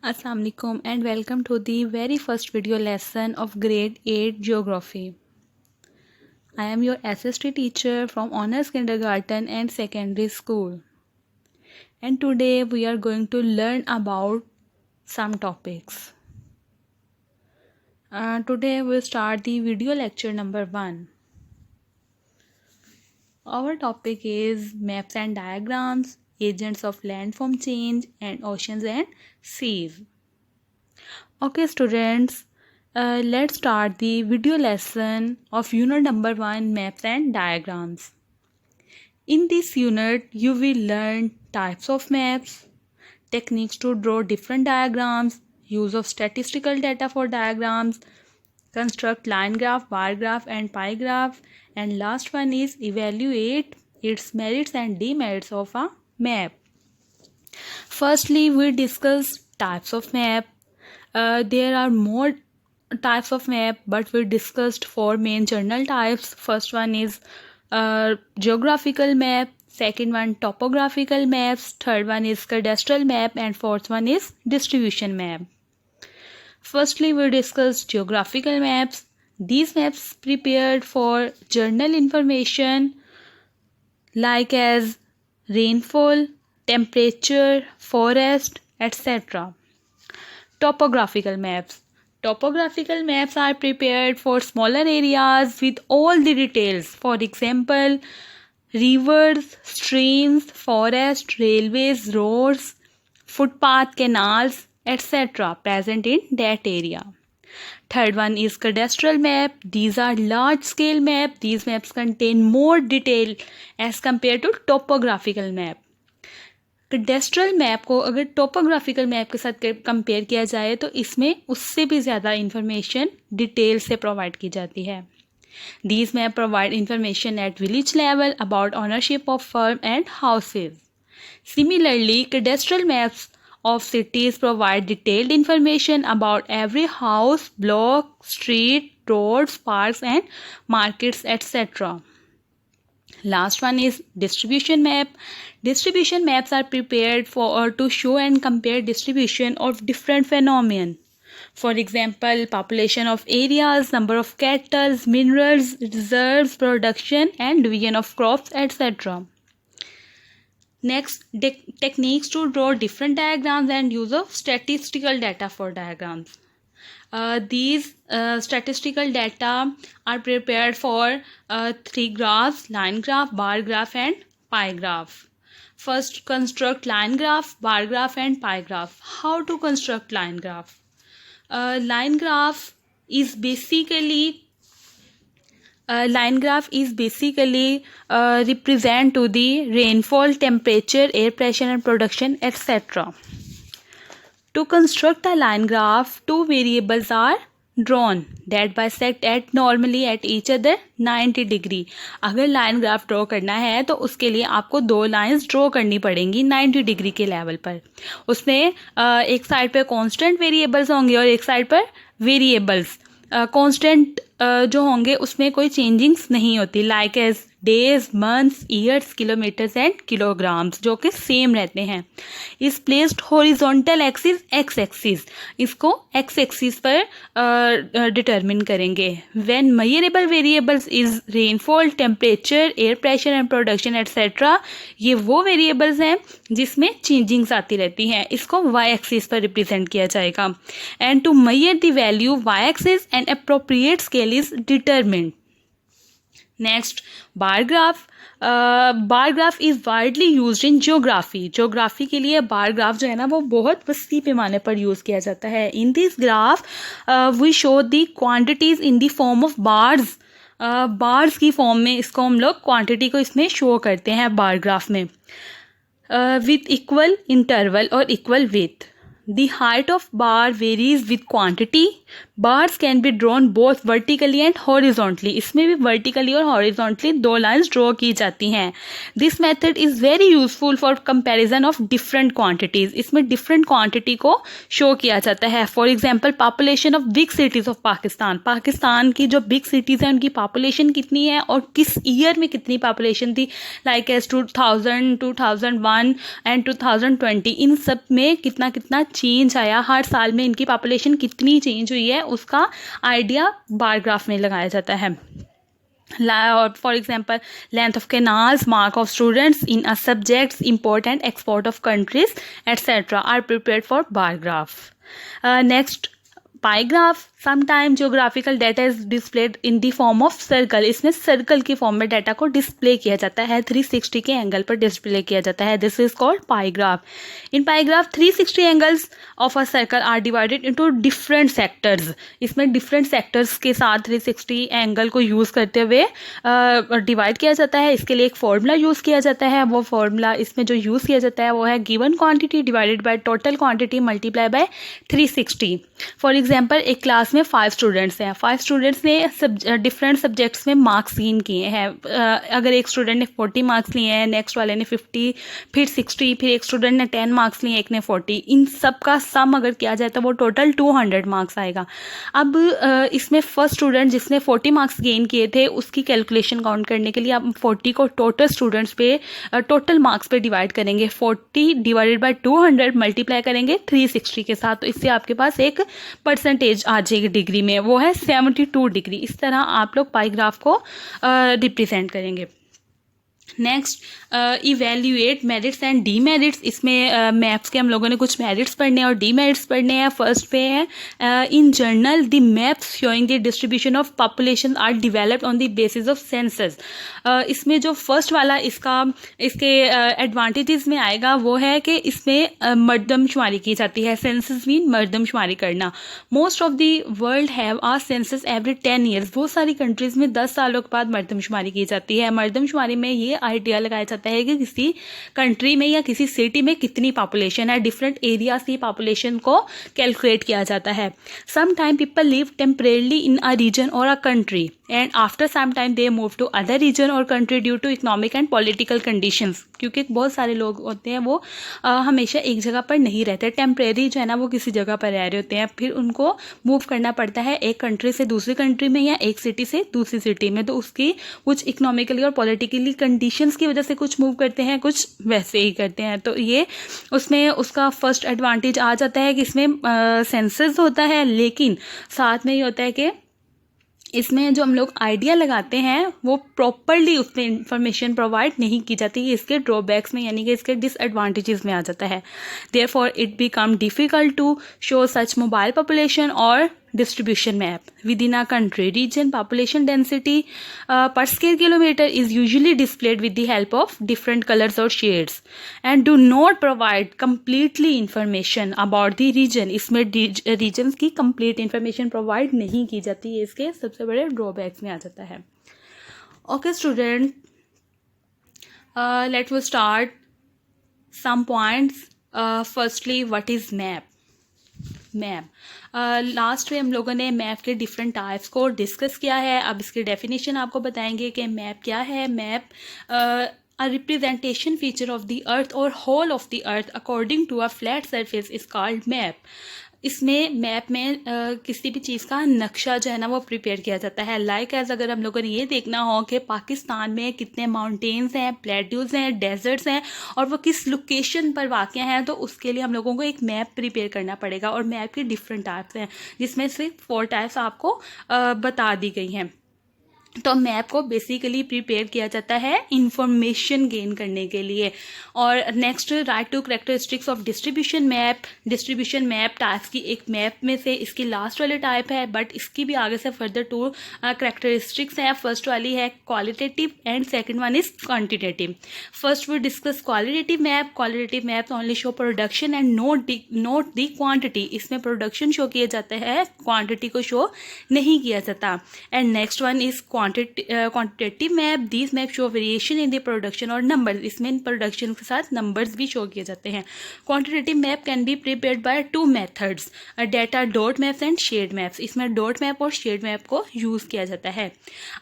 Assalamualaikum and welcome to the very first video lesson of grade 8 geography. I am your SST teacher from Honors Kindergarten and Secondary School. And today we are going to learn about some topics. Today we'll start the video lecture number 1. Our topic is maps and diagrams, agents of landform change and oceans and seas. Okay students, let's start the video lesson of unit number 1, maps and diagrams. In this unit, you will learn types of maps, techniques to draw different diagrams, use of statistical data for diagrams, construct line graph, bar graph and pie graph, and last one is evaluate its merits and demerits of a map. Firstly, we discuss types of map. There are more types of map, but we discussed 4 main journal types. First one is geographical map, second one topographical maps, third one is cadastral map, and fourth one is distribution map. Firstly, we discussed geographical maps. These maps prepared for journal information like as rainfall, temperature, forest, etc. Topographical maps. Topographical maps are prepared for smaller areas with all the details. For example, rivers, streams, forests, railways, roads, footpath, canals, etc. present in that area. Third one is cadastral map. These are large scale map. These maps contain more detail as compared to topographical map. Cadastral map को अगर topographical map के साथ compare किया जाए तो इसमें उससे भी ज़्यादा इंफॉर्मेशन डिटेल से प्रोवाइड की जाती है. These map provide information at village level about ownership of farm and houses. Similarly, cadastral maps of cities provide detailed information about every house, block, street, roads, parks and markets, etc. Last one is distribution map. Distribution maps are prepared for to show and compare distribution of different phenomena. For example, population of areas, number of cattle, minerals, reserves, production and division of crops, etc. Next, techniques to draw different diagrams and use of statistical data for diagrams. These statistical data are prepared for 3 graphs: line graph, bar graph and pie graph. First, construct line graph, bar graph and pie graph. How to construct line graph? Line graph is basically represent to the rainfall, temperature, air pressure and production, etc. To construct a line graph, 2 variables are drawn that bisect at normally at each other 90 degree. अगर line graph draw करना है तो उसके लिए आपको 2 lines draw करनी पड़ेंगी 90 degree के लेवल पर. उसमें एक साइड पर कांस्टेंट वेरिएबल्स होंगे और एक साइड पर वेरिएबल्स. कांस्टेंट जो होंगे उसमें कोई चेंजिंग्स नहीं होती, like as days, months, years, kilometres and kilograms, जो कि सेम रहते हैं. Is placed horizontal axis, X axis. इसको एक्स एक्सिस पर डिटरमिन करेंगे. When measurable variables is rainfall, temperature, air pressure and production etcetera. ये वो वेरिएबल्स हैं जिसमें चेंजिंग्स आती रहती हैं. इसको वाई एक्सिस पर रिप्रेजेंट किया जाएगा. And to measure the value Y axis and appropriate scale is determined. Next, bar graph. Bar graph is widely used in geography. Geography के लिए bar graph जो है ना वो बहुत वसी पैमाने पर यूज़ किया जाता है. In this graph, we show the quantities in the form of bars. Bars की फॉर्म में इसको हम लोग क्वांटिटी को इसमें शो करते हैं बार ग्राफ में. With equal interval और equal width. The height of bar varies with quantity. Bars can be drawn both vertically and horizontally. इसमें भी vertically और horizontally 2 lines draw की जाती हैं. This method is very useful for comparison of different quantities. इसमें different quantity को show किया जाता है. For example, population of big cities of Pakistan. Pakistan की जो big cities हैं उनकी population कितनी है और किस year में कितनी population थी, like as 2000, 2001 and 2020. इन सब में कितना कितना चेंज आया, हर साल में इनकी पॉपुलेशन कितनी चेंज हुई है, उसका आइडिया बार ग्राफ में लगाया जाता है. For example, length of canals, mark of students in a subjects, import and export of countries, etc. are prepared for bar graph. Next, pie graph. Sometime geographical data is displayed in the form of circle. इसमें circle की form में data को display किया जाता है, 360 के angle पर display किया जाता है. This is called pie graph. In pie graph 360 angles of a circle are divided into different sectors. इसमें डिफरेंट सेक्टर्स के साथ 360 एंगल को यूज़ करते हुए डिवाइड किया जाता है. इसके लिए एक फॉर्मूला यूज़ किया जाता है. वो फॉर्मूला इसमें जो यूज़ किया जाता है वो है given quantity divided by total quantity multiply by 360. For example, एक क्लास में 5 स्टूडेंट्स हैं. 5 स्टूडेंट्स ने डिफरेंट सब्जेक्ट्स में मार्क्स गेन किए हैं. अगर एक स्टूडेंट ने 40 मार्क्स लिए हैं, नेक्स्ट वाले ने 50, फिर 60, फिर एक स्टूडेंट ने 10 मार्क्स लिए, एक ने 40. इन सब का सम अगर किया जाए तो वो टोटल 200 मार्क्स आएगा. अब इसमें फर्स्ट स्टूडेंट जिसने 40 मार्क्स गेन किए थे उसकी कैलकुलेशन काउंट करने के लिए आप 40 को टोटल स्टूडेंट्स पे टोटल मार्क्स पे डिवाइड करेंगे. 40 डिवाइडेड बाय 200 मल्टीप्लाई करेंगे 360 के साथ, तो इससे आपके पास एक परसेंटेज आ जाएगी डिग्री में, वो है 72 डिग्री. इस तरह आप लोग पाई ग्राफ को रिप्रेजेंट करेंगे. Next, evaluate merits and demerits. इसमें मैथ्स के हम लोगों ने कुछ मेरिट्स पढ़ने और डीमेरिट्स पढ़ने हैं. फर्स्ट पे है in general the maps showing the distribution of population are developed on the basis of census. इसमें जो फर्स्ट वाला इसके एडवांटेजेस में आएगा वो है कि इसमें मर्दमशुमारी की जाती है. सेंसस मीन मर्दमशुमारी करना. Most of the world have a census every 10 years. बहुत सारी कंट्रीज में 10 सालों के बाद मर्दमशुमारी की जाती है. मर्दमशुमारी में ये आइडिया लगाया जाता है कि किसी कंट्री में या किसी सिटी में कितनी पॉपुलेशन है. डिफरेंट एरियाज की पॉपुलेशन को कैलकुलेट किया जाता है. Some time people live temporarily in a region और a country and after some time they move to other region और country due to economic and political conditions. क्योंकि बहुत सारे लोग होते हैं वो हमेशा एक जगह पर नहीं रहते. टेम्परेरी जो है ना वो किसी जगह पर रह रहे होते हैं, फिर उनको मूव करना पड़ता है एक कंट्री से दूसरी कंट्री में या एक सिटी से दूसरी सिटी में. तो उसकी कुछ इकोनॉमिकली और पॉलिटिकली कंडीशंस की वजह से कुछ मूव करते हैं, कुछ वैसे ही करते हैं. तो ये उसमें उसका फर्स्ट एडवांटेज आ जाता है कि इसमें सेंसस होता है, लेकिन साथ में ये होता है कि इसमें जो हम लोग आइडिया लगाते हैं वो प्रॉपरली उसमें इंफॉर्मेशन प्रोवाइड नहीं की जाती. इसके ड्रॉबैक्स में यानी कि इसके डिसएडवांटेजेस में आ जाता है. Therefore it become difficult to show such mobile population और distribution map within a country. Region population density per square kilometer is usually displayed with the help of different colors or shades and do not provide completely information about the region. इसमें regions की complete information provide नहीं की जाती है. इसके सबसे बड़े drawbacks में आ जाता है. Okay student, let us start some points. Firstly, what is map? Map. Last में हम लोगों ने मैप के डिफरेंट टाइप्स को डिस्कस किया है. अब इसकी डेफिनेशन आपको बताएंगे कि मैप क्या है. Map a representation feature of the earth or whole of the earth according to a flat surface is called map. इसमें मैप में किसी भी चीज़ का नक्शा जो है ना वो प्रिपेयर किया जाता है. लाइक एज अगर हम लोगों ने ये देखना हो कि पाकिस्तान में कितने माउंटेन्स हैं, प्लेट्यूज हैं, डेजर्ट्स हैं और वो किस लोकेशन पर वाक़ हैं, तो उसके लिए हम लोगों को एक मैप प्रिपेयर करना पड़ेगा. और मैप के डिफरेंट टाइप्स हैं जिसमें सिर्फ 4 टाइप्स आपको बता दी गई हैं. तो मैप को बेसिकली प्रिपेयर किया जाता है इंफॉर्मेशन गेन करने के लिए. और next, right to characteristics of distribution map. Distribution map types की एक मैप में से इसकी लास्ट वाली टाइप है, बट इसकी भी आगे से फर्दर 2 कैरेक्टरिस्टिक्स हैं. फर्स्ट वाली है qualitative and second one is quantitative. First we discuss qualitative map. Qualitative map only show production and not the quantity. इसमें प्रोडक्शन शो किया जाता है, क्वांटिटी को शो नहीं किया जाता. And next one is quantitative map. These map show variation in the production और numbers. इसमें प्रोडक्शन के साथ नंबर्स भी शो किए जाते हैं. Quantitative map can be prepared by 2 methods, data dot maps and shade maps. इसमें डॉट मैप और शेड मैप को यूज़ किया जाता है.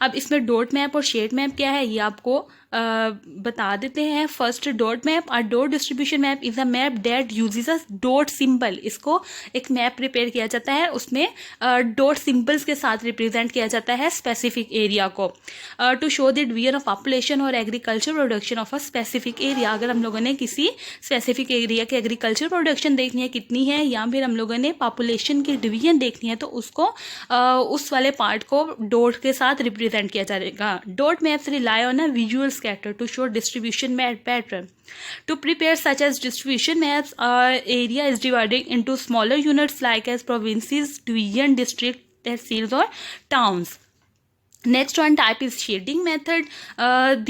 अब इसमें डॉट मैप और शेड मैप क्या है ये आपको बता देते हैं. First dot map. A dot distribution map is a map that uses a dot symbol. इसको एक मैप प्रिपेयर किया जाता है, उसमें डॉट सिंबल्स के साथ रिप्रेजेंट किया जाता है स्पेसिफिक एरिया को, to show the division of population और agriculture production of a specific area. अगर हम लोगों ने किसी स्पेसिफिक एरिया की एग्रीकल्चर प्रोडक्शन देखनी है कितनी है, या फिर हम लोगों ने पॉपुलेशन की डिवीजन देखनी है, तो उसको उस वाले पार्ट को डॉट के साथ रिप्रेजेंट किया जाएगा. Dot maps rely on a visual scatter to show distribution pattern. To prepare such as distribution maps, area is divided into smaller units like as provinces, division, district, tehsils or towns. Next one type is shading method.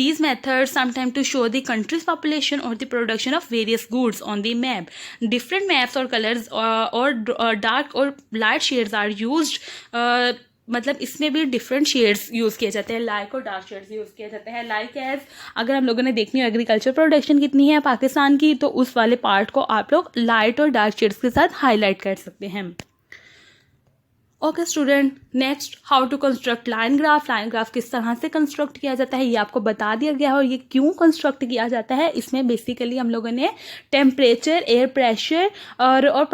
These methods sometimes to show the country's population or the production of various goods on the map. Different maps or colors or dark or light shades are used. मतलब इसमें भी different shades use किए जाते हैं, light और dark shades use किए जाते हैं. लाइक एज अगर हम लोगों ने देखनी हो एग्रीकल्चर प्रोडक्शन कितनी है पाकिस्तान की, तो उस वाले पार्ट को आप लोग लाइट और डार्क शेड्स के साथ हाईलाइट कर सकते हैं. Okay student, next how to construct line graph. Line graph किस तरह से कंस्ट्रक्ट किया जाता है ये आपको बता दिया गया है, और ये क्यों कंस्ट्रक्ट किया जाता है. इसमें बेसिकली हम लोगों ने टेम्परेचर, एयर प्रेशर और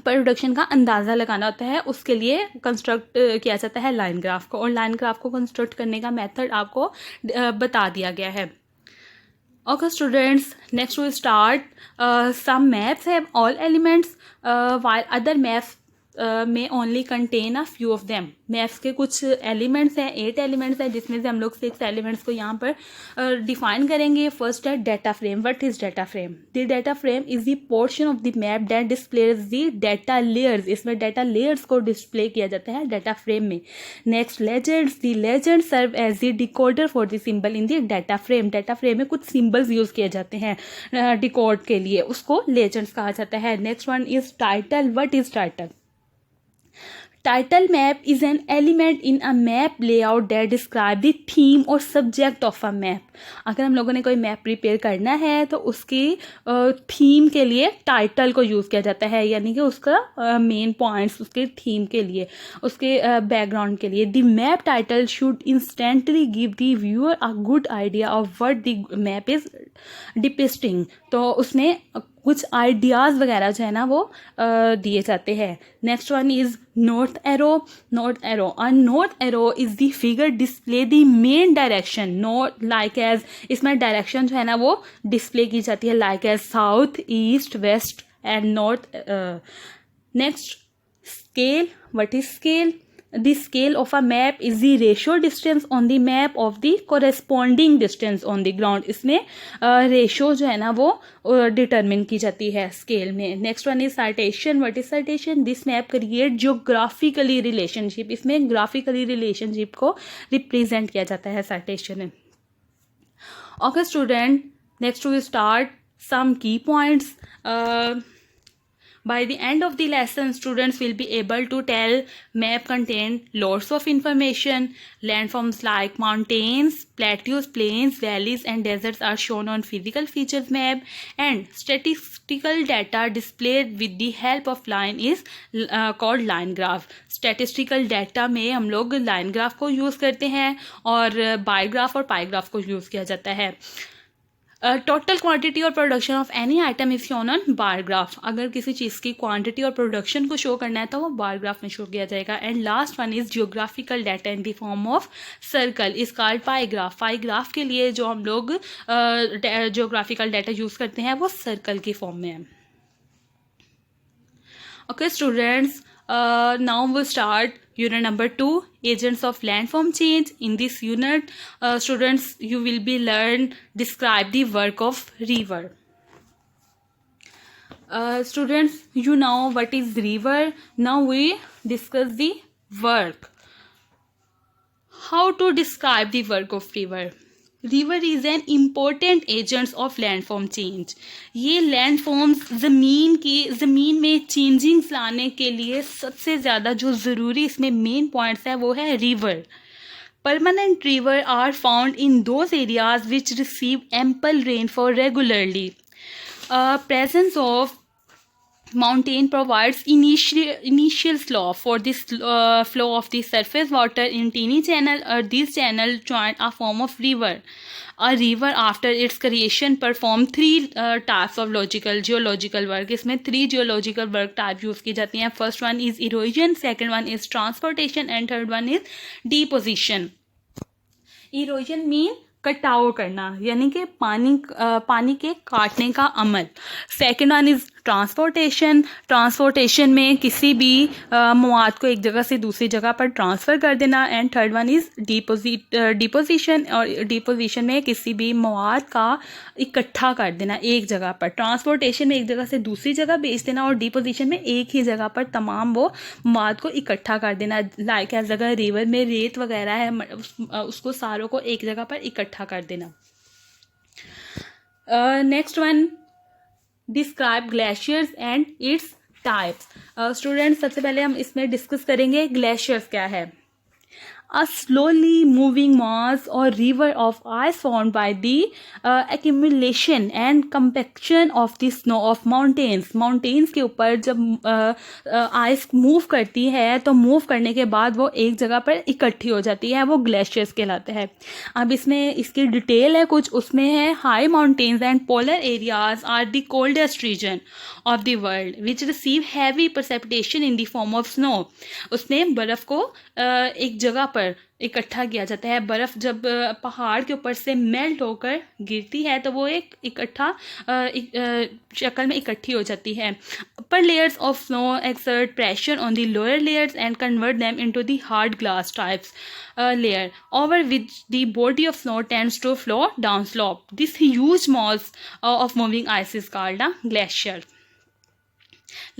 प्रोडक्शन का अंदाज़ा लगाना होता है, उसके लिए कंस्ट्रक्ट किया जाता है लाइन ग्राफ को. और लाइन ग्राफ को कंस्ट्रक्ट करने का मेथड आपको बता दिया गया है. Okay students, next we start. Some maps have all elements while other maps may only contain a few of them. Maps के कुछ एलिमेंट्स हैं, 8 एलिमेंट्स हैं, जिसमें से हम लोग 6 एलिमेंट्स को यहाँ पर डिफाइन करेंगे. फर्स्ट है data frame. What is data frame? The data frame is the portion of the map that displays the data layers. इसमें डाटा लेयर्स को डिस्प्ले किया जाता है डाटा फ्रेम में. Next legends. The legend serve as the decoder for the symbol in the data frame. Data frame में कुछ symbols use किए जाते हैं डिकोड के लिए, उसको लेजेंड्स कहा जाता है. Next one is title. What is title? Title map is an element in a map layout that describe the theme or subject of a map. अगर हम लोगों ने कोई मैप प्रिपेयर करना है तो उसकी थीम के लिए टाइटल को यूज़ किया जाता है, यानी कि उसका मेन पॉइंट्स उसके थीम के लिए, उसके बैकग्राउंड के लिए. The map title should instantly give the viewer a good idea of what the map is depicting. तो उसमें कुछ आइडियाज़ वगैरह जो है ना वो दिए जाते हैं. Next one is north arrow. North arrow. A north arrow is the figure display the main direction. North like as, इसमें डायरेक्शन जो है ना वो डिस्प्ले की जाती है, like as south, east, west and north. Next scale. What is scale? The scale of a map is the ratio distance on the map of the corresponding distance on the ground. इसमें ratio जो है ना वो determine की जाती है scale में. Next one is citation. What is citation? This map create geographically relationship. इसमें ग्राफिकली रिलेशनशिप को रिप्रेजेंट किया जाता है साइटेशन में. Okay student, next we start some key points. By the end of the lesson, students will be able to tell map contain lots of information. Landforms like mountains, plateaus, plains, valleys and deserts are shown on physical features map, and statistical data displayed with the help of line is called line graph. Statistical data में हम लोग line graph को use करते हैं और bar graph और pie graph को use किया जाता है. टोटल क्वांटिटी और production of any item is shown on bar graph. अगर किसी चीज़ की क्वांटिटी और प्रोडक्शन को शो करना है तो वो बार ग्राफ में शो किया जाएगा. And last one is geographical data in the form of circle is called pie graph. Pi graph के लिए जो हम लोग जियोग्राफिकल डाटा यूज़ करते हैं वो सर्कल की फॉर्म में है. Okay students, now we'll start unit number 2, agents of landform change. In this unit, students, you will be learn describe the work of river. Students, you know what is river. Now we discuss the work. How to describe the work of river? River is an important agent of landform change. ये landforms ज़मीन में changings लाने के लिए सबसे ज़्यादा जो ज़रूरी इसमें मेन पॉइंट्स है वो है river. Permanent river are found in those areas which receive ample rainfall regularly. Presence of Mountain provides initial slope for this flow of the surface water in tiny channel, or these channel join a form of river. A river after its creation perform 3 types of geological work. इसमें 3 geological work type use की जाती हैं. First one is erosion, second one is transportation, and third one is deposition. Erosion mean कटाव करना, यानी कि पानी के काटने का अमल. सेकेंड वन इज ट्रांसपोर्टेशन में किसी भी मवाद को एक जगह से दूसरी जगह पर ट्रांसफ़र कर देना. And third one is deposition, और डिपोजिशन में किसी भी मवाद का इकट्ठा कर देना एक जगह पर. ट्रांसपोर्टेशन में एक जगह से दूसरी जगह भेज देना, और डिपोजिशन में एक ही जगह पर तमाम वो मवाद को इकट्ठा कर देना. लाइक एज अगर रिवर में रेत वगैरह है, उसको सारों को एक जगह पर इकट्ठा कर देना. Next one, describe glaciers and its types. Students, सबसे पहले हम इसमें डिस्कस करेंगे ग्लेशियर्स क्या है. A slowly moving mass or river of ice formed by the accumulation and compaction of the snow of mountains. Mountains के ऊपर जब आइस मूव करती है तो मूव करने के बाद वो एक जगह पर इकट्ठी हो जाती है, वो ग्लेशियर्स कहलाते हैं. अब इसमें इसकी डिटेल है कुछ, उसमें है high mountains and polar areas are the coldest region of the world which receive heavy precipitation in the form of snow. उसमें बर्फ़ को एक जगह पर इकट्ठा किया जाता है. बर्फ़ जब पहाड़ के ऊपर से मेल्ट होकर गिरती है तो वो एक इकट्ठा शक्ल में इकट्ठी हो जाती है. Upper layers of snow exert pressure on the lower layers and convert them into the hard glass types layer over which the body of snow tends to flow down slope. This huge mass of moving ice is called a glacier.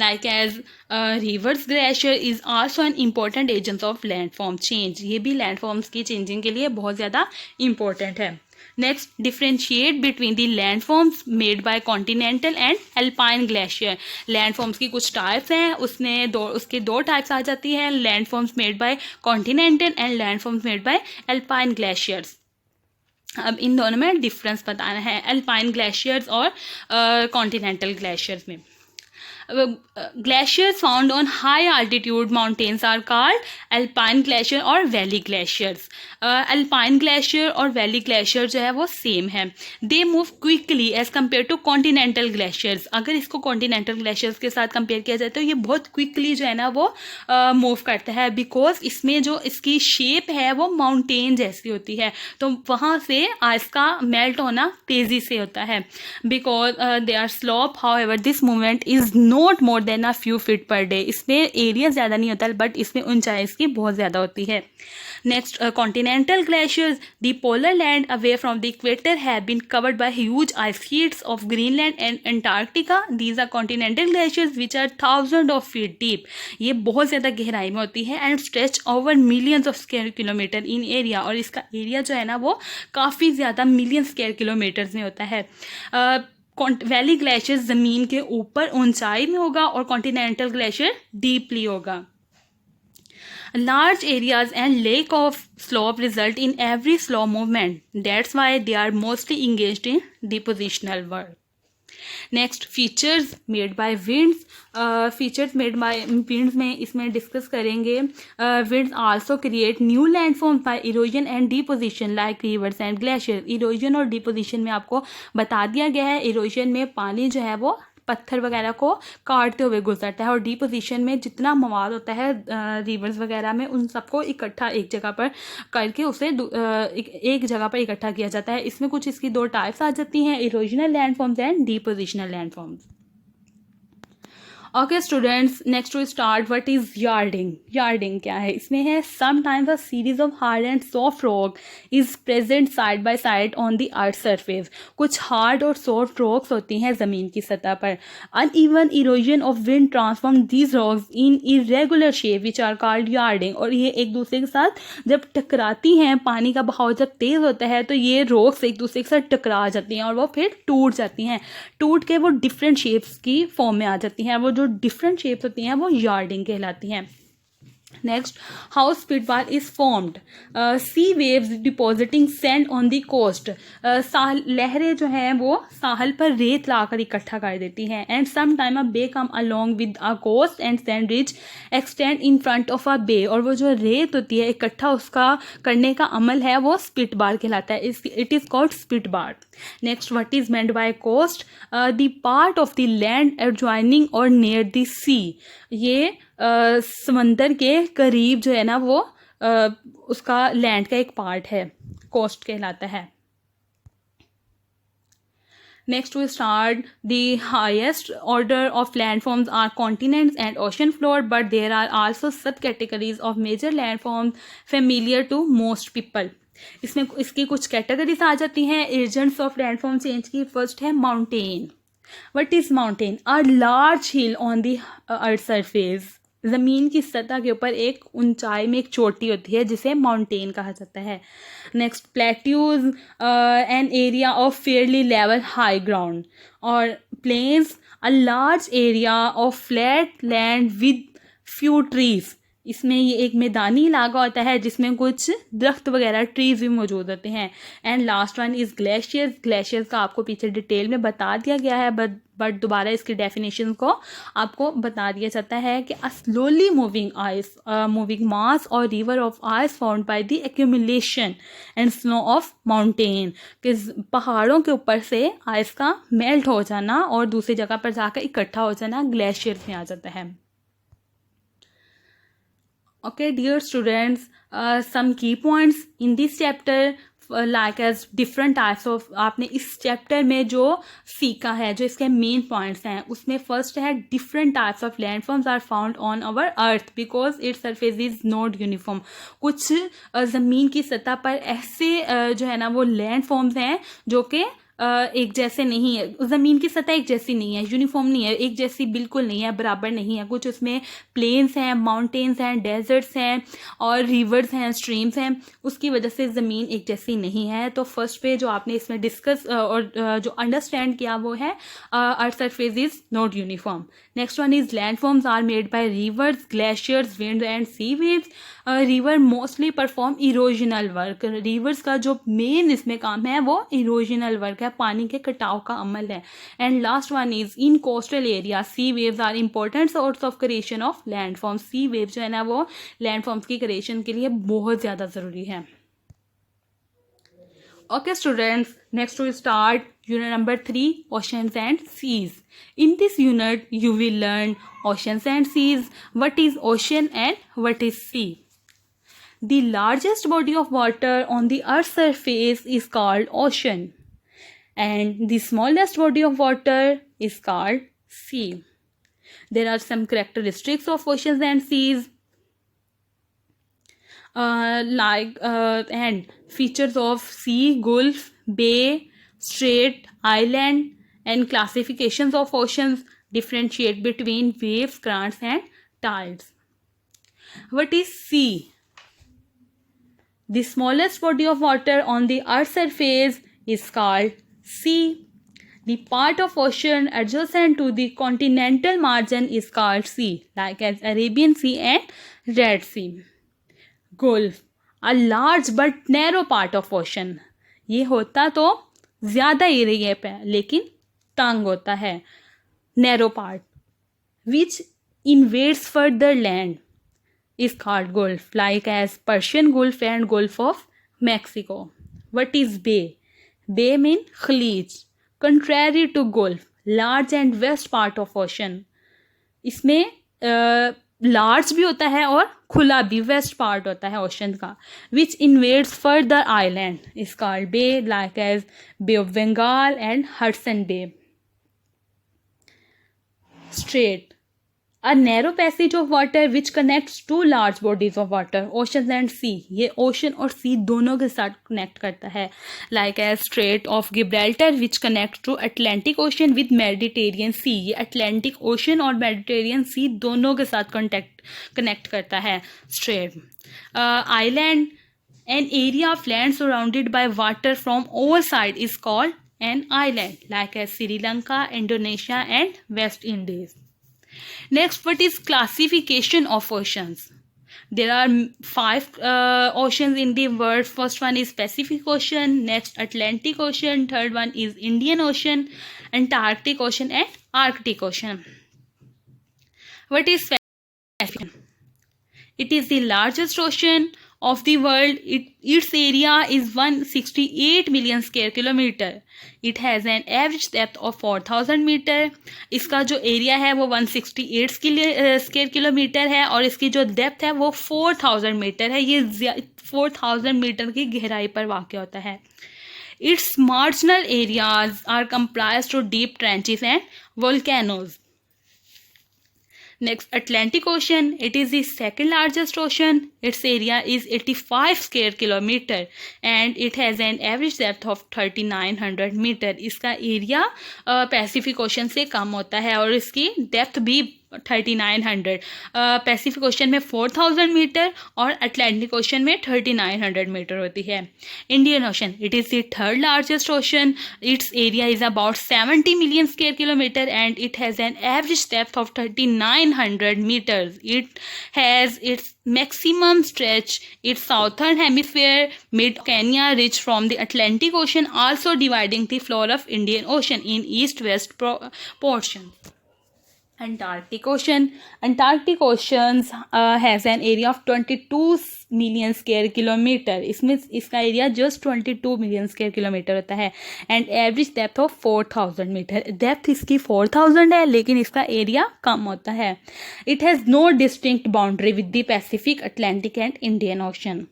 Like as reverse glacier is also an important agent of landform change. ये भी landforms की changing के लिए बहुत ज़्यादा important है. Next, differentiate between the landforms made by continental and alpine glacier. Landforms की कुछ types हैं, उसके दो types आ जाती हैं, landforms made by continental and landforms made by alpine glaciers. अब इन दोनों में डिफरेंस बताना है अल्पाइन ग्लेशियर्स और कॉन्टिनेंटल ग्लेशियर्स में. Glaciers found on high altitude mountains are called alpine glacier और valley glaciers. Alpine glacier और valley glacier जो है वो सेम है. They move quickly as compared to continental glaciers. अगर इसको continental glaciers के साथ कंपेयर किया जाए तो ये बहुत क्विकली जो है ना वो मूव करता है, बिकॉज इसमें जो इसकी शेप है वो माउंटेन जैसी होती है, तो वहाँ से आइस का मेल्ट होना तेज़ी से होता है. Because they are slope, however this movement is not more than a few feet per day. इसमें एरिया ज़्यादा नहीं होता, बट इसमें ऊंचाई इसकी बहुत ज़्यादा होती है. Next, continental glaciers. The polar land away from the equator have been covered by huge ice sheets of Greenland and Antarctica. These are continental glaciers which are thousand of feet deep. ये बहुत ज़्यादा गहराई में होती है and stretch over millions of square kilometer in area. और इसका area जो है ना वो काफ़ी ज़्यादा मिलियन स्क्वायर किलोमीटर्स में होता है. वैली ग्लेशियर ज़मीन के ऊपर ऊंचाई में होगा और कॉन्टिनेंटल ग्लेशियर डीपली होगा. Large areas and lake of slope result in every slow movement. That's why they are mostly engaged in depositional work. Next, features made by winds. Features made by winds में इसमें discuss करेंगे. Winds also create new landforms by erosion and deposition like rivers and glacier. Erosion और deposition में आपको बता दिया गया है. इरोजन में पानी जो है वो पत्थर वगैरह को काटते हुए गुजरता है, और डिपोजिशन में जितना मवाद होता है रिवर्स वगैरह में उन सबको इकट्ठा एक जगह पर करके उसे एक जगह पर इकट्ठा किया जाता है. इसमें कुछ इसकी दो टाइप्स आ जाती हैं, erosional landforms and depositional landforms. Okay students, next to start what is yardang. Yardang क्या है? इसमें है sometimes a series of hard and soft rock is present side by side on the earth surface. कुछ hard और soft rocks होती हैं ज़मीन की सतह पर. Uneven erosion of wind transform these rocks in irregular shape which are called yardang. और ये एक दूसरे के साथ जब टकराती हैं, पानी का बहाव जब तेज़ होता है तो ये रॉक्स एक दूसरे के साथ टकरा जाती हैं और वो फिर टूट जाती हैं. टूट के वो डिफरेंट शेप्स की फॉर्म में आ जाती हैं. वो जो डिफरेंट शेप्स होती हैं वो यार्डिंग कहलाती हैं. Next, how spitball is formed. Sea waves depositing sand on the coast. लहरें जो हैं वो साहल पर रेत लाकर इकट्ठा कर देती हैं. And sometime a bay come along with a coast and sand ridge extend in front of a bay. और वो जो रेत होती है इकट्ठा उसका करने का अमल है वो spitball कहलाता है. It is called spitball. Next, what is meant by coast? The part of the land adjoining or near the sea. ये समंदर के करीब जो है ना वो उसका लैंड का एक पार्ट है, कोस्ट कहलाता है. Next we start. The highest order of landforms are continents and ocean floor, but there are also subcategories of major landforms familiar to most people. इसमें इसकी कुछ कैटेगरीज आ जाती हैं एजेंट्स ऑफ लैंडफॉर्म चेंज की. First है mountain. What is mountain? A large hill on the earth surface. ज़मीन की सतह के ऊपर एक ऊंचाई में एक चोटी होती है जिसे माउंटेन कहा जाता है. Next, plateaus, an area of fairly level high ground. और plains, a large area of flat land with few trees. इसमें ये एक मैदानी इलाका होता है जिसमें कुछ दरख्त वगैरह ट्रीज भी मौजूद होते हैं. And last one is glaciers. Glaciers का आपको पीछे डिटेल में बता दिया गया है, बट दोबारा इसकी डेफिनेशन को आपको बता दिया जाता है कि अ स्लोली मूविंग आइस, मूविंग मास और river of ice found by the accumulation and snow of mountain. कि पहाड़ों के ऊपर से आइस का मेल्ट हो जाना और दूसरी जगह पर जाकर इकट्ठा हो जाना ग्लेशियर्स में आ जाता है. Okay, dear students, some key points in this chapter, like as different types of, आपने इस चैप्टर में जो सीखा है, जो इसके मेन पॉइंट्स हैं, उसमें फर्स्ट है different types of landforms are found on our earth because it's surface is not uniform. कुछ ज़मीन की सतह पर ऐसे जो है ना वो लैंडफॉर्म्स हैं जो कि एक जैसे नहीं है. ज़मीन की सतह एक जैसी नहीं है, यूनिफॉर्म नहीं है, एक जैसी बिल्कुल नहीं है, बराबर नहीं है. कुछ उसमें प्लेन्स हैं, माउंटेन्स हैं, डेजर्ट्स हैं और रिवर्स हैं, स्ट्रीम्स हैं. उसकी वजह से ज़मीन एक जैसी नहीं है. तो फर्स्ट पे जो आपने इसमें डिस्कस और जो अंडरस्टैंड किया वो है earth surface is not uniform. Next one is landforms are made by rivers, glaciers, wind and sea waves. River mostly perform erosional work. Rivers का जो मेन इसमें काम है वो इरोजनल वर्क है, पानी के कटाव का अमल है. And last one is in coastal area sea waves are important source of creation of landform. Sea wave जो है ना वो लैंडफॉर्म्स की क्रिएशन के लिए बहुत ज़्यादा ज़रूरी है. Okay students, next we start unit number 3, oceans and seas. In this unit you will learn oceans and seas, what is ocean and what is sea. The largest body of water on the earth's surface is called ocean and the smallest body of water is called sea. There are some characteristics of oceans and seas. And features of sea, gulf, bay, strait, island, and classifications of oceans differentiate between waves, currents, and tides. What is sea? The smallest body of water on the earth's surface is called sea. The part of ocean adjacent to the continental margin is called sea, like as Arabian Sea and Red Sea. Gulf, a large but narrow part of ocean. ये होता तो ज़्यादा area पे लेकिन तंग होता है. Narrow part which invades further land is called Gulf, like as Persian Gulf and Gulf of Mexico. What is bay? Bay mean खलीज. Contrary to Gulf, large and west part of ocean. इसमें large भी होता है और खुला भी, west part होता है ocean का. Which invades further island is called bay, like as bay of Bengal and Hudson bay. Strait, a narrow passage of water which connects two large bodies of water, oceans and sea. ये ocean और sea दोनों के साथ connect करता है, like as Strait of Gibraltar which connects to Atlantic Ocean with Mediterranean Sea. ये Atlantic Ocean और Mediterranean Sea दोनों के साथ connect करता है strait. Island, an area of land surrounded by water from all sides is called an island, like as Sri Lanka, Indonesia and West Indies. Next, what is classification of oceans? There are five oceans in the world. First one is Pacific Ocean, next Atlantic Ocean, third one is Indian Ocean, Antarctic Ocean and Arctic Ocean. What is Pacific? It is the largest ocean of the world. Its area is 168 million square kilometer. It has an average depth of 4000 meter. इसका जो area है वो 168 square kilometre है और इसकी जो depth है वो 4000 मीटर है. ये 4000 मीटर की गहराई पर वाक़ होता है. Its marginal areas are comprised to deep trenches and volcanoes. Next, Atlantic Ocean. It is the second largest ocean. Its area is 85 square kilometer and it has an average depth of 3900 meter. इसका area Pacific ocean से कम होता है और इसकी depth भी 3900. Pacific ocean में 4000 metre और अटलांटिक ओशन में 3900 मीटर होती है. Indian ocean. It is the third largest ocean. It's area is about 70 million square kilometer and it has an average depth of 3900 meters. It has its maximum stretch its southern hemisphere mid Kenya ridge from the Atlantic Ocean, also dividing the floor of Indian Ocean in east-west portion. Antarctic Ocean. Antarctic Ocean has an area of 22 million square kilometer. इसमें इसका area just 22 million square kilometer होता है and average depth of 4000 meter. Depth इसकी 4000 है लेकिन इसका area कम होता है. It has no distinct boundary with the Pacific, Atlantic and Indian ocean.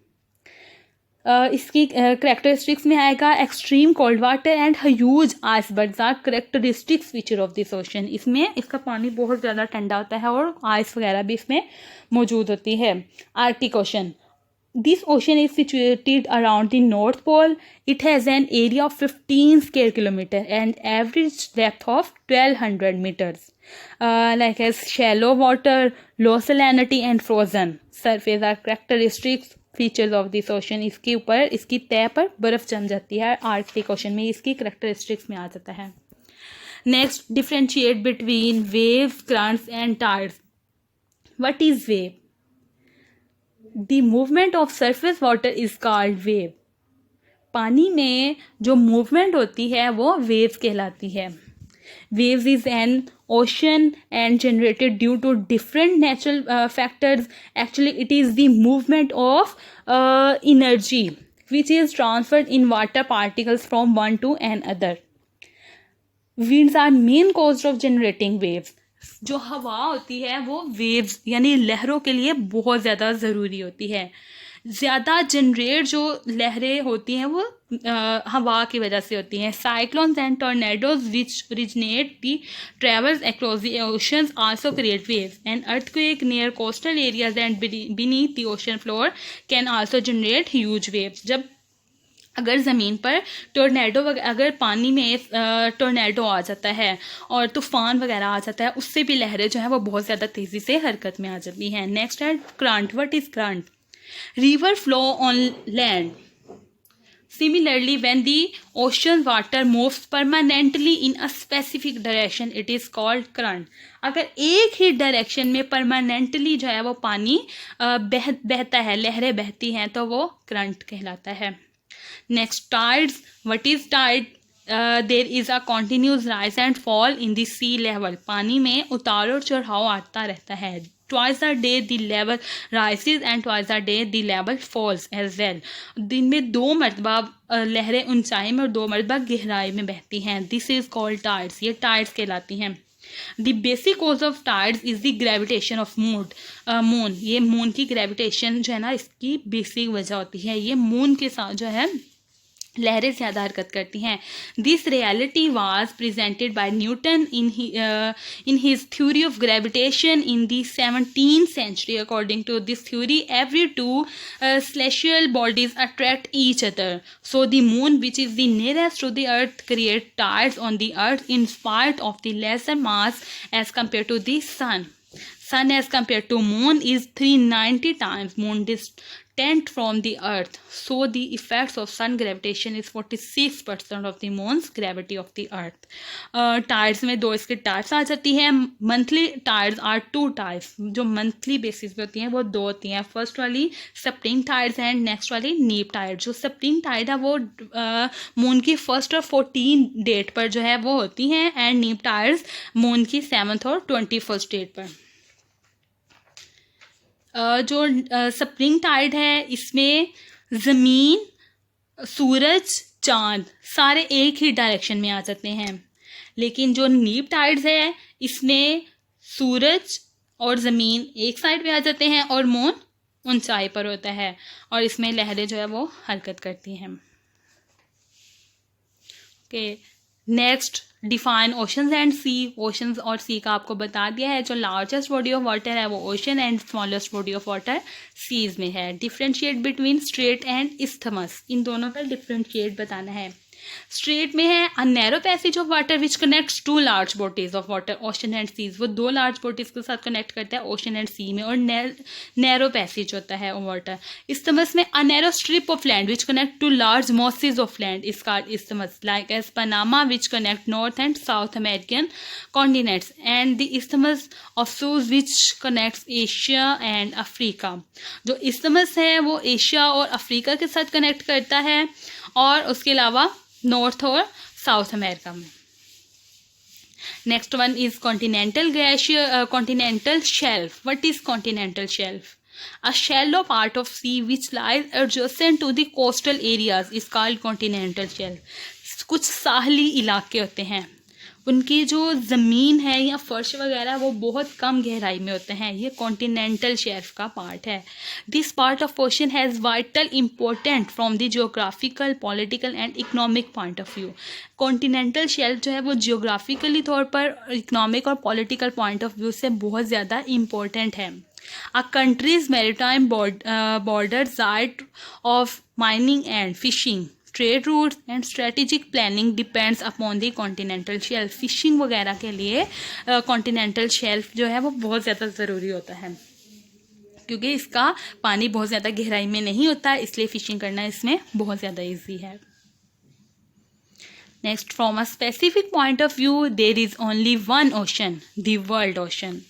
इसकी करेक्टरिस्टिक्स में आएगा extreme cold water and huge icebergs are characteristic feature of this ocean. इसमें इसका पानी बहुत ज़्यादा ठंडा होता है और आइस वगैरह भी इसमें मौजूद होती है. Arctic ocean. This ocean is situated around the North Pole. It has an area of 15 square kilometer and average depth of 1200 meters. Like as shallow water, low salinity and frozen surface are characteristics features of this ocean. इसके ऊपर इसकी तह पर बर्फ़ जम जाती है. Arctic ocean में इसकी करेक्टरिस्टिक्स में आ जाता है. Next, differentiate between waves, currents and tides. What is wave? The movement of surface water is called wave. पानी में जो मूवमेंट होती है वो वेव कहलाती है. Waves is an ocean and generated due to different natural factors. Actually, it is the movement of energy which is transferred in water particles from one to another. Winds are main cause of generating waves. जो हवा होती है वो waves यानी लहरों के लिए बहुत ज़्यादा ज़रूरी होती है. ज़्यादा जनरेट जो लहरें होती हैं वो हवा की वजह से होती हैं. Cyclones and tornadoes which originate the travels across the oceans also create waves. And earthquake near coastal areas and beneath the ocean floor can also generate huge waves. जब अगर ज़मीन पर टोर्नेडो अगर पानी में टोर्नेडो आ जाता है और तूफ़ान वगैरह आ जाता है उससे भी लहरें जो है वो बहुत ज़्यादा तेज़ी से हरकत में आ जाती हैं. नेक्स्ट है current. What is current? River flow on land. Similarly, when the ocean water moves permanently in a specific direction, it is called current. अगर एक ही डायरेक्शन में परमानेंटली जो है वो पानी बहता है, लहरें बहती हैं, तो वो करंट कहलाता है. Next, tides. What is tide? There is a continuous rise and fall in the sea level. पानी में उतार और चढ़ाव आता रहता है. Twice a day the level rises and twice a day the level falls as well. दिन में 2 मरतबा लहरें ऊंचाई में और 2 मरतबा गहराई में बहती हैं. This is called tides. ये टाइड्स कहलाती हैं. The basic cause of tides is the gravitation of moon. ये मून की ग्रेविटेशन जो है ना इसकी बेसिक वजह होती है. ये मून के साथ जो है लहरें ज़्यादा हरकत करती हैं. This reality was presented by Newton in his theory of gravitation in the 17th century. According to this theory every 2 celestial bodies attract each other. So the moon, which is the nearest to the earth, create tides on the earth in spite of the lesser mass as compared to the sun. Sun as compared to moon is 390 times moon distant from the earth. So the effects of sun gravitation is 46% of the moon's gravity of the earth. Tides में दो इसके types आ जाती हैं. Monthly tides are two types. जो monthly basis पे होती हैं वो दो होती हैं. फर्स्ट वाली स्प्रिंग टायर्स एंड नेक्स्ट वाली नीप टायर. जो स्प्रिंग टायर है वो मून की फर्स्ट और 14 डेट पर जो है वो होती हैं एंड नीप टायर्स मून की 7th और 21st डेट पर. जो स्प्रिंग टाइड है इसमें ज़मीन, सूरज, चांद सारे एक ही डायरेक्शन में आ जाते हैं. लेकिन जो नीप टाइड्स है इसमें सूरज और ज़मीन एक साइड पे आ जाते हैं और मून ऊंचाई पर होता है और इसमें लहरें जो है वो हरकत करती हैं. Okay, next define oceans and sea. Oceans और सी का आपको बता दिया है. जो लार्जेस्ट बॉडी ऑफ वाटर है वो ocean and smallest body of water seas में है. Differentiate between strait and isthmus. इन दोनों का डिफ्रेंशिएट बताना है. स्ट्रेट में है a narrow passage of water which connects to large bodies of water ocean and seas. वो दो लार्ज बॉडीज के साथ कनेक्ट करता है ओशन एंड सी में. और नैरो पैसेज होता है वाटर. इस्थमस में a narrow strip of land which connect two large masses of land is called isthmus. Like as Panama which connect North and South American continents and the isthmus of Suez which connects Asia and Africa. जो isthmus है वो Asia और Africa के साथ connect करता है और उसके अलावा नॉर्थ और साउथ अमेरिका में. Next one is continental glacier continental shelf. What is continental shelf? A shallow part of sea which lies adjacent to the coastal areas is called continental shelf. कुछ साहली इलाके होते हैं उनकी जो ज़मीन है या फर्श वगैरह वो बहुत कम गहराई में होते हैं. ये कॉन्टिनेंटल शेल्फ का पार्ट है. This part of ocean has vital important from the geographical, political and economic point of view. Continental shelf जो है वो जियोग्राफिकली तौर पर, इकोनॉमिक और पॉलिटिकल पॉइंट ऑफ व्यू से बहुत ज़्यादा इम्पोर्टेंट है. A country's maritime borders site of mining and fishing, trade routes and strategic planning depends upon the continental shelf. Fishing वगैरह के लिए कॉन्टिनेंटल शेल्फ जो है वो बहुत ज़्यादा ज़रूरी होता है क्योंकि इसका पानी बहुत ज़्यादा गहराई में नहीं होता है, इसलिए फिशिंग करना इसमें बहुत ज़्यादा ईजी है. Next, from a specific point of view there is only one ocean, the world ocean,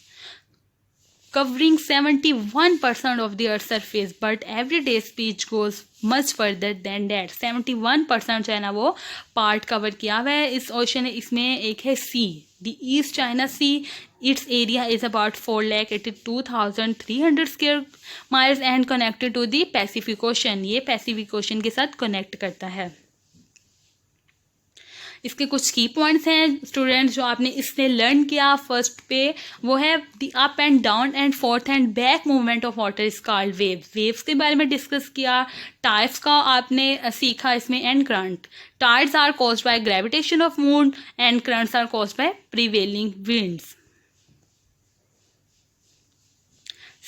covering 71% of the earth's surface, but everyday speech goes much further than that. 71% जो है ना वो पार्ट कवर किया हुआ है इस ocean. इसमें एक है sea, the East China sea. Its area is about 4,82,300 square miles and connected to the Pacific ocean. ये पैसिफिक ओशन के साथ कनेक्ट करता है. इसके कुछ की पॉइंट्स हैं स्टूडेंट्स जो आपने इसने लर्न किया. फर्स्ट पे वो है the up and down and fourth and back movement of water is called waves. Waves के बारे में डिस्कस किया. टाइड्स का आपने सीखा इसमें and current. Tides are caused by gravitation of moon and currents are caused by prevailing winds.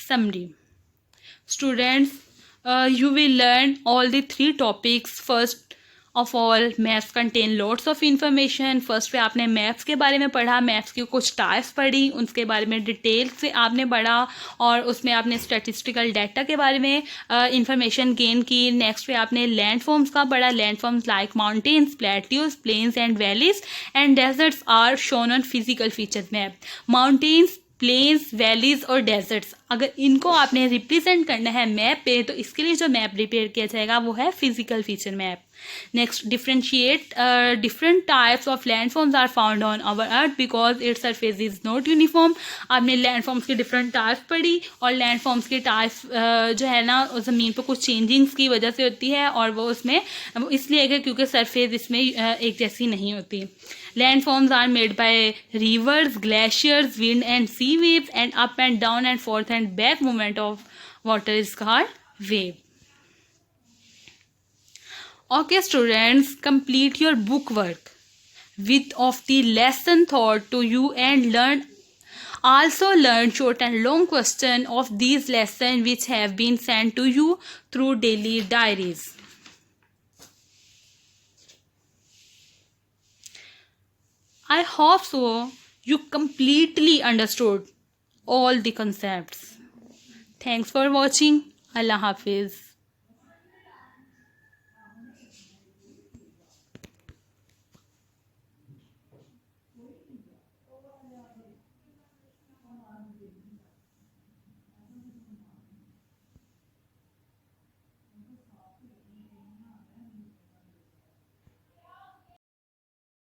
Summary. Students, you will learn all the 3 topics. First of all, maps contain lots of information. First पे आपने maps के बारे में पढ़ा, maps की कुछ types पढ़ी, उसके बारे में डिटेल से आपने पढ़ा और उसमें आपने स्टैटिस्टिकल डाटा के बारे में इंफॉर्मेशन गेन की. नेक्स्ट पे आपने लैंड फॉर्म्स का पढ़ा. Land forms like mountains, plateaus, plains and valleys and deserts are shown on physical features map. Mountains, plains, valleys और डेजर्ट्स अगर इनको आपने रिप्रेजेंट करना है मैप पे तो इसके लिए जो मैप प्रिपेयर किया जाएगा वो है physical feature map. Next, differentiate different types of landforms are found on our earth because it's surface is not uniform. आपने लैंडफॉर्म्स के डिफरेंट टाइप्स पढ़ी और लैंडफॉर्म्स के टाइप्स जो है ना ज़मीन पर कुछ चेंजिंग्स की वजह से होती है और वो उसमें इसलिए है क्योंकि सरफेस इसमें एक जैसी नहीं होती. Landforms are made by rivers, glaciers, wind and sea waves, and up and down and forth and back movement of water is called wave. Okay students, complete your book work with of the lesson taught to you and also learn short and long question of these lessons which have been sent to you through daily diaries. I hope so you completely understood all the concepts. Thanks for watching. Allah Hafiz.